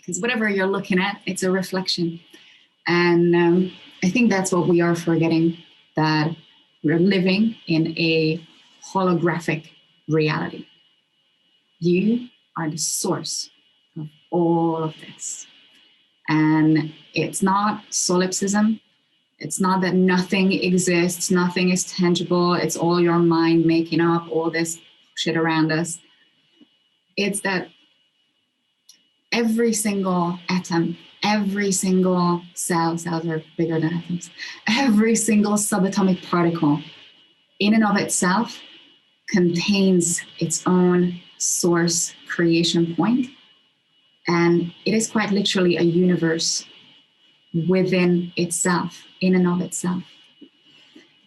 because whatever you're looking at, it's a reflection. And I think that's what we are forgetting, that we're living in a holographic reality. You are the source of all of this. And it's not solipsism. It's not that nothing exists, nothing is tangible, it's all your mind making up all this shit around us. It's that every single atom, every single cells are bigger than atoms, every single subatomic particle in and of itself contains its own source creation point. And it is quite literally a universe within itself, in and of itself.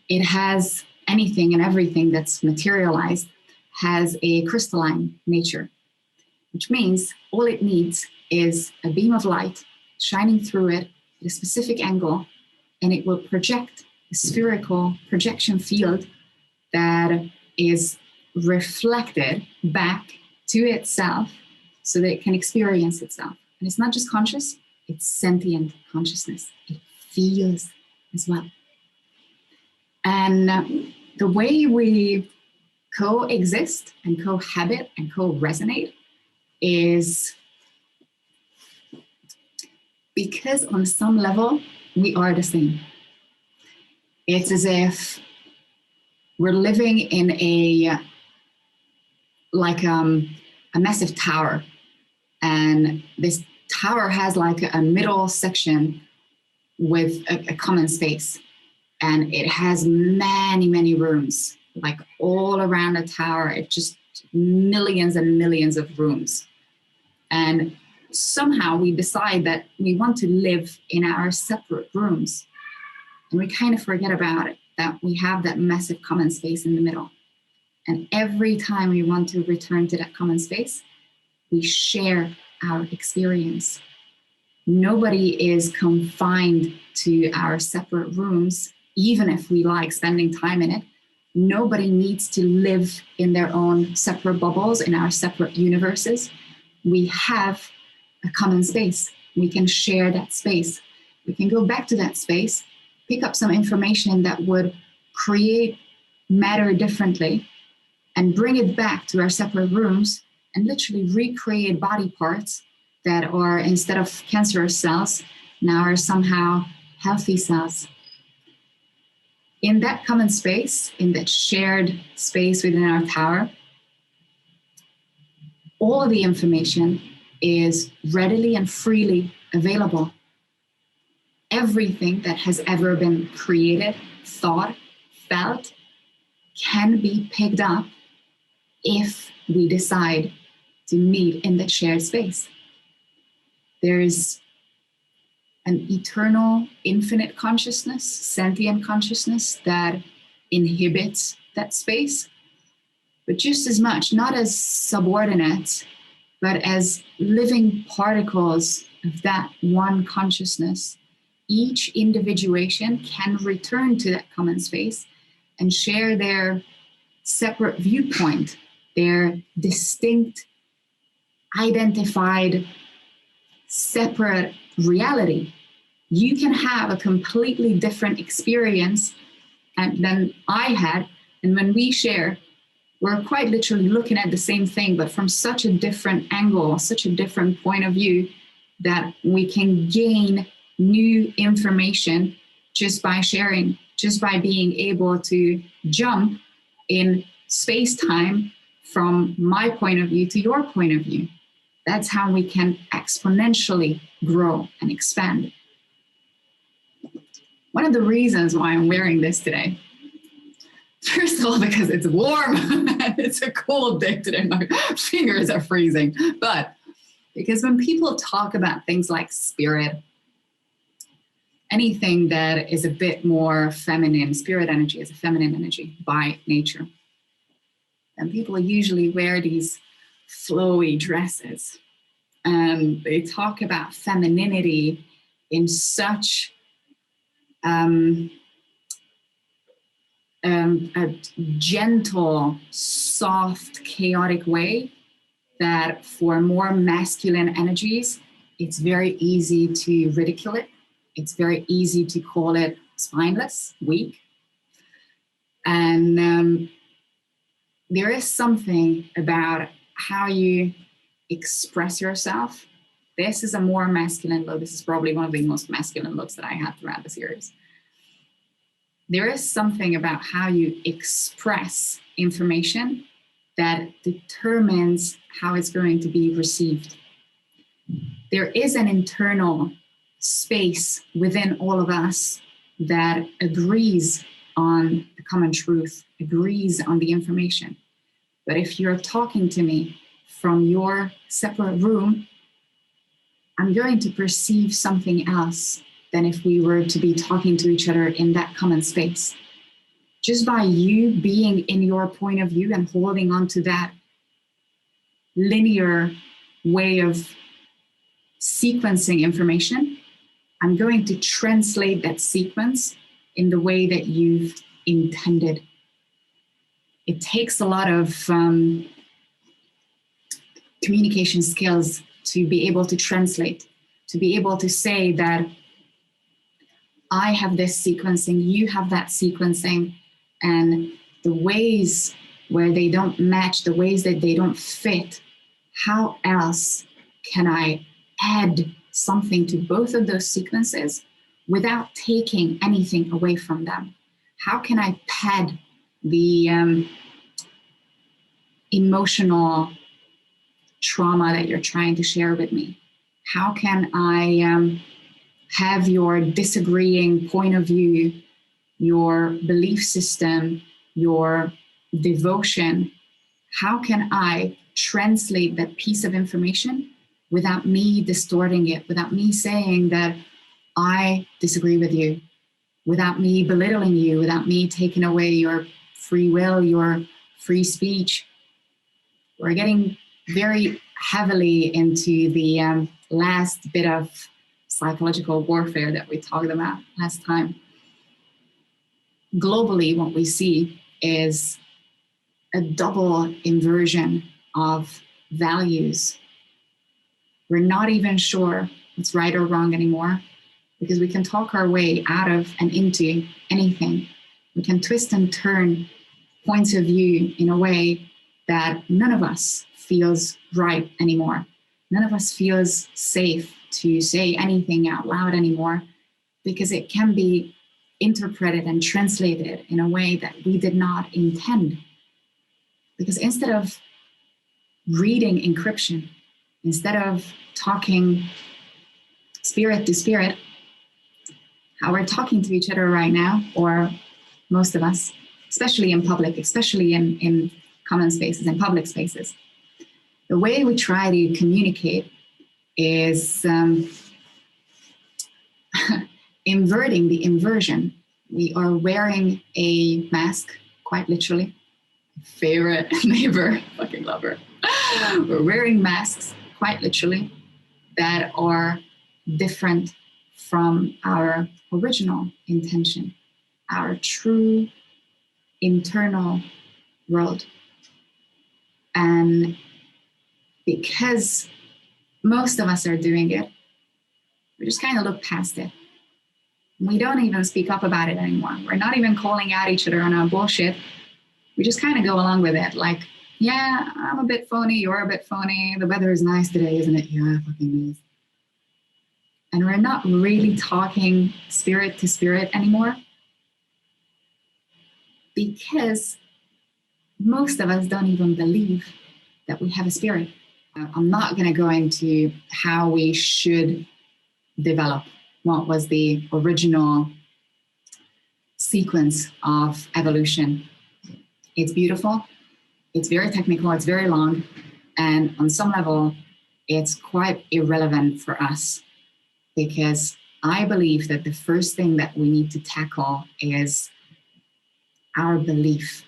It has anything and everything that's materialized has a crystalline nature, which means all it needs is a beam of light shining through it at a specific angle, and it will project a spherical projection field that is reflected back to itself so that it can experience itself. And it's not just conscious, it's sentient consciousness. It feels as well. And the way we coexist and cohabit and co-resonate is because on some level, we are the same. It's as if we're living in a massive tower, and this tower has like a middle section with a common space, and it has many, many rooms, like all around the tower. It's just millions and millions of rooms. And somehow we decide that we want to live in our separate rooms, and we kind of forget about it, that we have that massive common space in the middle. And every time we want to return to that common space, we share our experience. Nobody is confined to our separate rooms, even if we like spending time in it. Nobody needs to live in their own separate bubbles, in our separate universes. We have a common space. We can share that space. We can go back to that space, pick up some information that would create matter differently, and bring it back to our separate rooms and literally recreate body parts that are, instead of cancerous cells, now are somehow healthy cells. In that common space, in that shared space within our tower, all of the information is readily and freely available. Everything that has ever been created, thought, felt, can be picked up if we decide to meet in that shared space. There's an eternal, infinite consciousness, sentient consciousness that inhibits that space, but just as much, not as subordinates, but as living particles of that one consciousness. Each individuation can return to that common space and share their separate viewpoint, their distinct, identified, separate reality. You can have a completely different experience than I had, and when we share, we're quite literally looking at the same thing, but from such a different angle, such a different point of view, that we can gain new information just by sharing, just by being able to jump in space-time from my point of view to your point of view. That's how we can exponentially grow and expand. One of the reasons why I'm wearing this today, first of all, because it's warm and it's a cold day today, my fingers are freezing, but because when people talk about things like spirit, anything that is a bit more feminine, spirit energy is a feminine energy by nature. And people usually wear these flowy dresses, and they talk about femininity in such a gentle, soft, chaotic way that for more masculine energies, it's very easy to ridicule it. It's very easy to call it spineless, weak. And there is something about how you express yourself. This is a more masculine look. This is probably one of the most masculine looks that I had throughout the series. There is something about how you express information that determines how it's going to be received. There is an internal space within all of us that agrees on the common truth, agrees on the information. But if you're talking to me from your separate room, I'm going to perceive something else than if we were to be talking to each other in that common space. Just by you being in your point of view and holding on to that linear way of sequencing information, I'm going to translate that sequence in the way that you've intended. It takes a lot of communication skills to be able to translate, to be able to say that I have this sequencing, you have that sequencing, and the ways where they don't match, the ways that they don't fit, how else can I add something to both of those sequences without taking anything away from them? How can I pad the emotional trauma that you're trying to share with me? How can I have your disagreeing point of view, your belief system, your devotion? How can I translate that piece of information without me distorting it, without me saying that I disagree with you, without me belittling you, without me taking away your free will, your free speech? We're getting very heavily into the last bit of psychological warfare that we talked about last time. Globally, what we see is a double inversion of values. We're not even sure what's right or wrong anymore, because we can talk our way out of and into anything. We can twist and turn points of view in a way that none of us feels right anymore. None of us feels safe to say anything out loud anymore, because it can be interpreted and translated in a way that we did not intend. Because instead of reading encryption, instead of talking spirit to spirit, how we're talking to each other right now, or most of us, especially in public, especially in common spaces and public spaces, the way we try to communicate is inverting the inversion. We are wearing a mask, quite literally. Favorite neighbor, fucking love her. We're wearing masks, quite literally, that are different from our original intention, our true internal world. And because most of us are doing it, we just kind of look past it. We don't even speak up about it anymore. We're not even calling out each other on our bullshit. We just kind of go along with it. Like, yeah, I'm a bit phony, you're a bit phony. The weather is nice today, isn't it? Yeah, fucking is. And we're not really talking spirit to spirit anymore, because most of us don't even believe that we have a spirit. I'm not going to go into how we should develop what was the original sequence of evolution. It's beautiful, it's very technical, it's very long, and on some level, it's quite irrelevant for us, because I believe that the first thing that we need to tackle is our belief,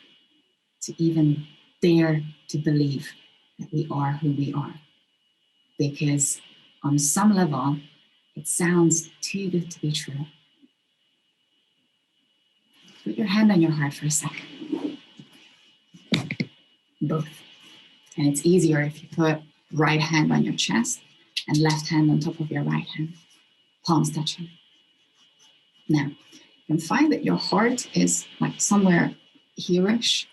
to even dare to believe that we are who we are. Because on some level, it sounds too good to be true. Put your hand on your heart for a second. Both. And it's easier if you put right hand on your chest and left hand on top of your right hand, palms touching. Now, you can find that your heart is like somewhere here-ish.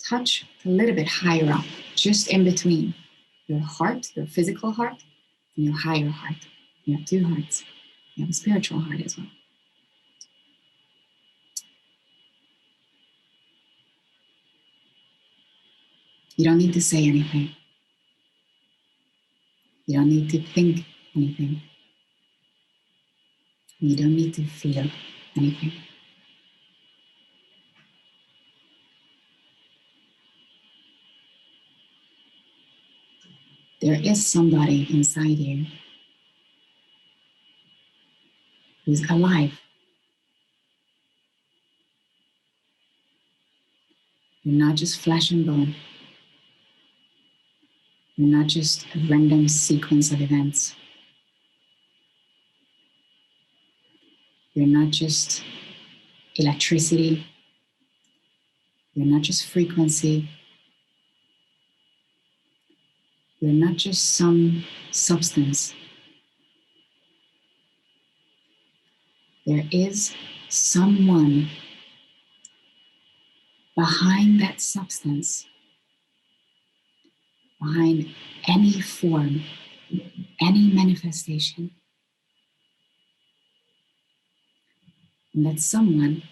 Touch a little bit higher up, just in between your heart, your physical heart, and your higher heart. You have two hearts. You have a spiritual heart as well. You don't need to say anything. You don't need to think anything. You don't need to feel anything. There is somebody inside you who's alive. You're not just flesh and bone. You're not just a random sequence of events. You're not just electricity. You're not just frequency. You're not just some substance. There is someone behind that substance, behind any form, any manifestation. And that someone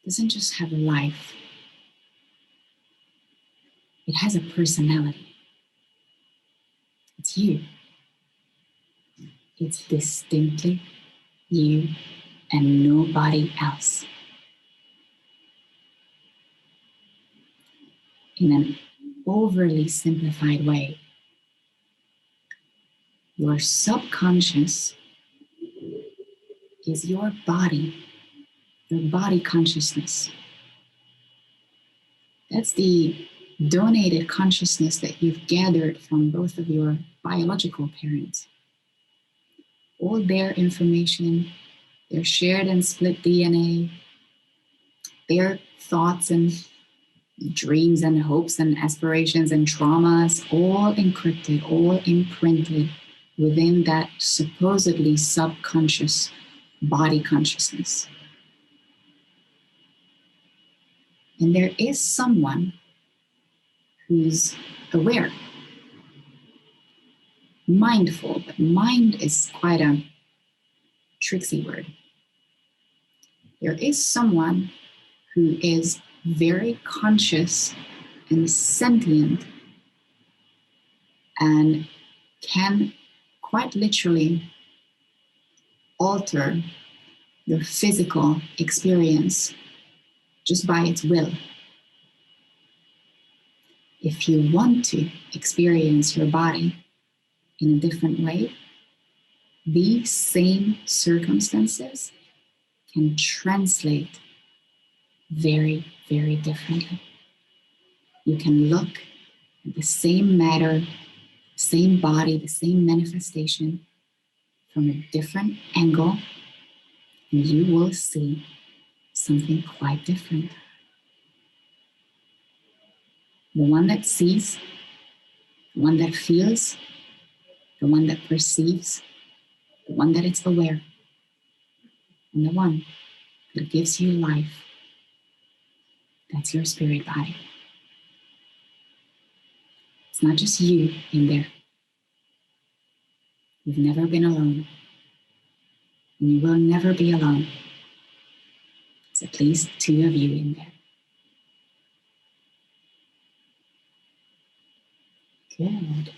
doesn't just have a life, it has a personality. It's you. It's distinctly you and nobody else. In an overly simplified way, your subconscious is your body consciousness. That's the donated consciousness that you've gathered from both of your biological parents. All their information, their shared and split DNA, their thoughts and dreams and hopes and aspirations and traumas, all encrypted, all imprinted within that supposedly subconscious body consciousness. And there is someone who's aware, mindful, but mind is quite a tricksy word. There is someone who is very conscious and sentient and can quite literally alter your physical experience just by its will. If you want to experience your body in a different way, these same circumstances can translate very, very differently. You can look at the same matter, same body, the same manifestation from a different angle, and you will see something quite different. The one that sees, the one that feels, the one that perceives, the one that is aware, and the one that gives you life. That's your spirit body. It's not just you in there. You've never been alone, and you will never be alone. It's at least two of you in there. Good.